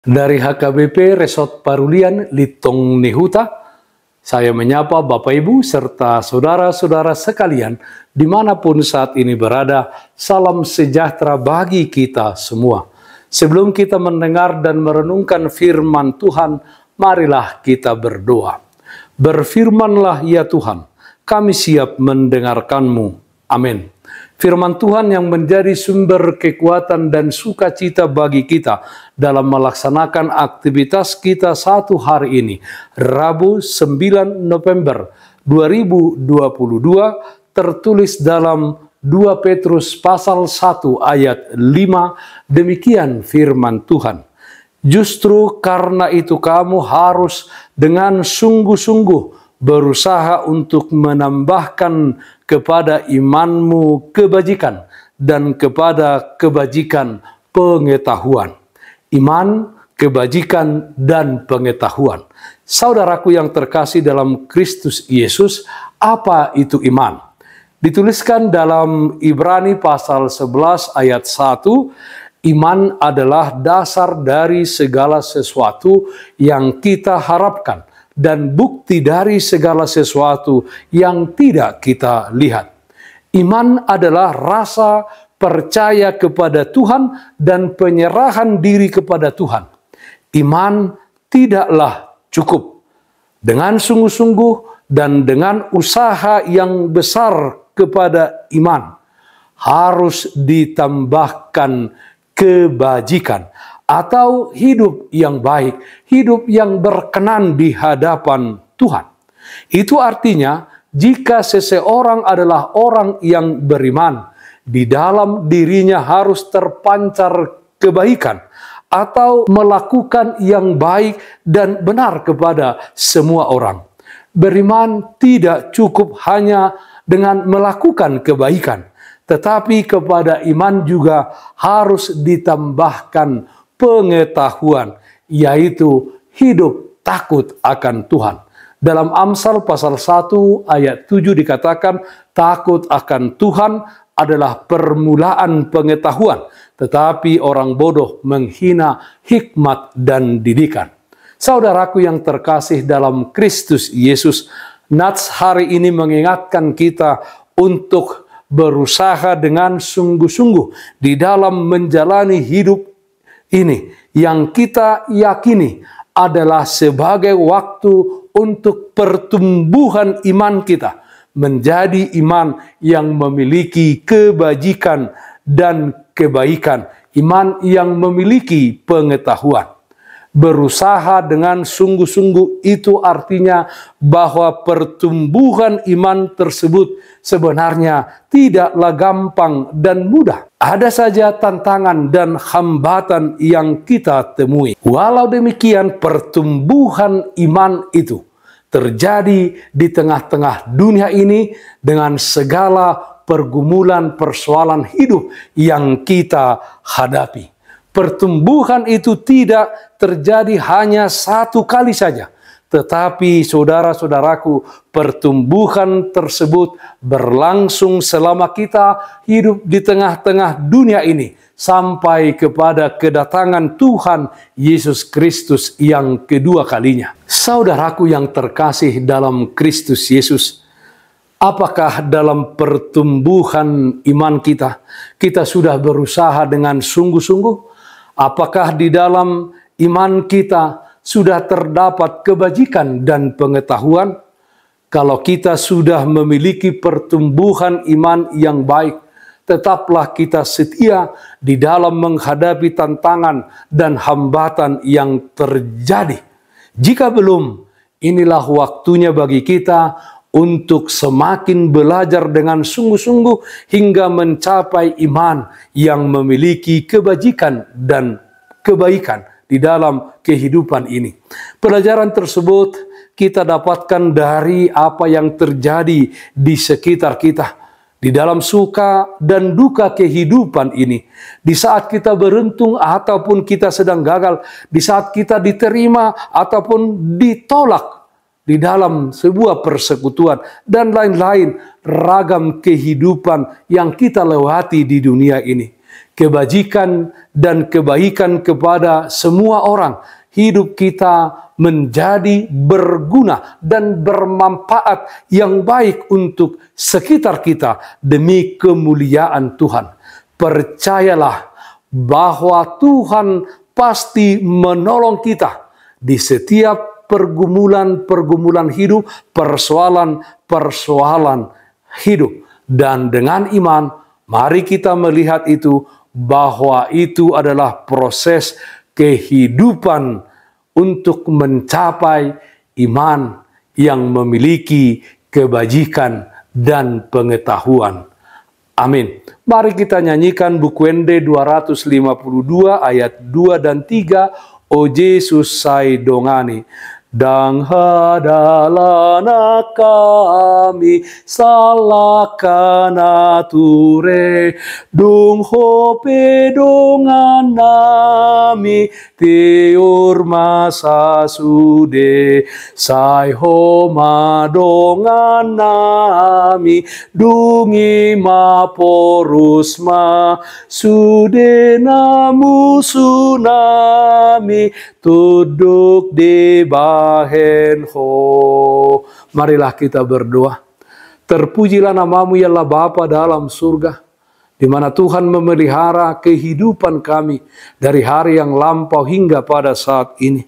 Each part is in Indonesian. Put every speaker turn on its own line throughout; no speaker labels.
Dari HKBP Resort Parulian Litong Nehuta, saya menyapa Bapak Ibu serta saudara-saudara sekalian dimanapun saat ini berada. Salam sejahtera bagi kita semua. Sebelum kita mendengar dan merenungkan firman Tuhan, marilah kita berdoa. Berfirmanlah ya Tuhan, kami siap mendengarkan-Mu. Amin. Firman Tuhan yang menjadi sumber kekuatan dan sukacita bagi kita dalam melaksanakan aktivitas kita satu hari ini, Rabu 9 November 2022, tertulis dalam 2 Petrus pasal 1 ayat 5, demikian firman Tuhan. Justru karena itu kamu harus dengan sungguh-sungguh berusaha untuk menambahkan kepada imanmu kebajikan dan kepada kebajikan pengetahuan. Iman, kebajikan, dan pengetahuan. Saudaraku yang terkasih dalam Kristus Yesus, apa itu iman? Dituliskan dalam Ibrani pasal 11 ayat 1, iman adalah dasar dari segala sesuatu yang kita harapkan dan bukti dari segala sesuatu yang tidak kita lihat. Iman adalah rasa percaya kepada Tuhan dan penyerahan diri kepada Tuhan. Iman tidaklah cukup. Dengan sungguh-sungguh dan dengan usaha yang besar kepada iman, harus ditambahkan kebajikan atau hidup yang baik, hidup yang berkenan di hadapan Tuhan. Itu artinya jika seseorang adalah orang yang beriman, di dalam dirinya harus terpancar kebaikan atau melakukan yang baik dan benar kepada semua orang. Beriman tidak cukup hanya dengan melakukan kebaikan, tetapi kepada iman juga harus ditambahkan pengetahuan, yaitu hidup takut akan Tuhan. Dalam Amsal pasal 1 ayat 7 dikatakan, takut akan Tuhan adalah permulaan pengetahuan, tetapi orang bodoh menghina hikmat dan didikan. Saudaraku yang terkasih dalam Kristus Yesus, Nats hari ini mengingatkan kita untuk berusaha dengan sungguh-sungguh di dalam menjalani hidup ini yang kita yakini adalah sebagai waktu untuk pertumbuhan iman kita menjadi iman yang memiliki kebajikan dan kebaikan, iman yang memiliki pengetahuan. Berusaha dengan sungguh-sungguh itu artinya bahwa pertumbuhan iman tersebut sebenarnya tidaklah gampang dan mudah. Ada saja tantangan dan hambatan yang kita temui. Walau demikian, pertumbuhan iman itu terjadi di tengah-tengah dunia ini dengan segala pergumulan persoalan hidup yang kita hadapi. Pertumbuhan itu tidak terjadi hanya satu kali saja. Tetapi saudara-saudaraku, pertumbuhan tersebut berlangsung selama kita hidup di tengah-tengah dunia ini. Sampai kepada kedatangan Tuhan Yesus Kristus yang kedua kalinya. Saudaraku yang terkasih dalam Kristus Yesus, apakah dalam pertumbuhan iman kita sudah berusaha dengan sungguh-sungguh? Apakah di dalam iman kita sudah terdapat kebajikan dan pengetahuan? Kalau kita sudah memiliki pertumbuhan iman yang baik, tetaplah kita setia di dalam menghadapi tantangan dan hambatan yang terjadi. Jika belum, inilah waktunya bagi kita untuk semakin belajar dengan sungguh-sungguh hingga mencapai iman yang memiliki kebajikan dan kebaikan di dalam kehidupan ini. Pelajaran tersebut kita dapatkan dari apa yang terjadi di sekitar kita, di dalam suka dan duka kehidupan ini. Di saat kita beruntung ataupun kita sedang gagal, di saat kita diterima ataupun ditolak di dalam sebuah persekutuan, dan lain-lain ragam kehidupan yang kita lewati di dunia ini. kebajikan dan kebaikan kepada semua orang. Hidup kita menjadi berguna dan bermanfaat yang baik untuk sekitar kita demi kemuliaan Tuhan. Percayalah bahwa Tuhan pasti menolong kita di setiap pergumulan-pergumulan hidup, persoalan-persoalan hidup. Dan dengan iman, mari kita melihat itu, bahwa itu adalah proses kehidupan untuk mencapai iman yang memiliki kebajikan dan pengetahuan. Amin. Mari kita nyanyikan Bukuende 252 ayat 2 dan 3. O Yesus sai dongani, dang hadalana kami salakana ture, dong hope dongan nami tiur masa sude, sai homa dongan nami dungi ma porusma sude namu sunami tuduk di bahen ho. Marilah kita berdoa. Terpujilah namamu ya Allah Bapa dalam surga, di mana Tuhan memelihara kehidupan kami dari hari yang lampau hingga pada saat ini.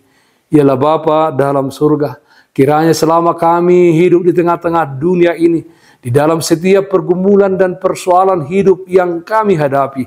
Ya Allah Bapa dalam surga, kiranya selama kami hidup di tengah-tengah dunia ini, di dalam setiap pergumulan dan persoalan hidup yang kami hadapi,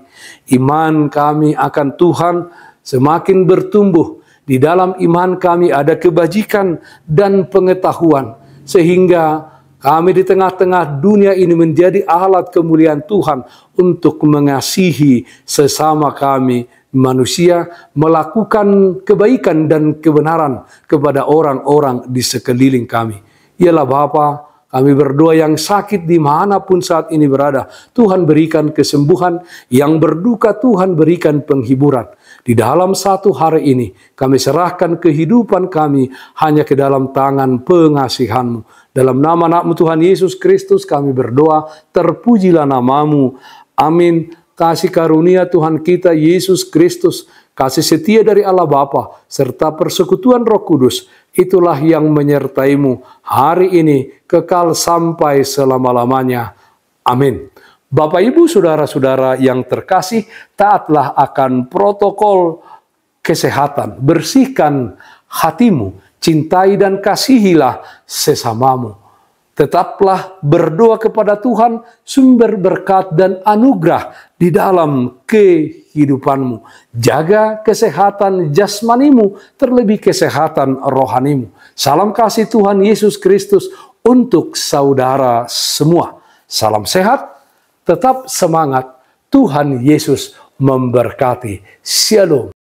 iman kami akan Tuhan semakin bertumbuh. Di dalam iman kami ada kebajikan dan pengetahuan, sehingga kami di tengah-tengah dunia ini menjadi alat kemuliaan Tuhan untuk mengasihi sesama kami manusia, melakukan kebaikan dan kebenaran kepada orang-orang di sekeliling kami. Ialah Bapa, kami berdoa yang sakit dimanapun saat ini berada, Tuhan berikan kesembuhan, yang berduka Tuhan berikan penghiburan. Di dalam satu hari ini, kami serahkan kehidupan kami hanya ke dalam tangan pengasihan-Mu. Dalam nama anak-Mu Tuhan Yesus Kristus kami berdoa, terpujilah namamu. Amin. Kasih karunia Tuhan kita Yesus Kristus, kasih setia dari Allah Bapa, serta persekutuan Roh Kudus, itulah yang menyertaimu hari ini kekal sampai selama-lamanya. Amin. Bapak, Ibu, Saudara-saudara yang terkasih, taatlah akan protokol kesehatan. Bersihkan hatimu, cintai dan kasihilah sesamamu. Tetaplah berdoa kepada Tuhan, sumber berkat dan anugerah di dalam kehidupanmu. Jaga kesehatan jasmanimu, terlebih kesehatan rohanimu. Salam kasih Tuhan Yesus Kristus untuk saudara semua. Salam sehat. Tetap semangat, Tuhan Yesus memberkati. Shalom.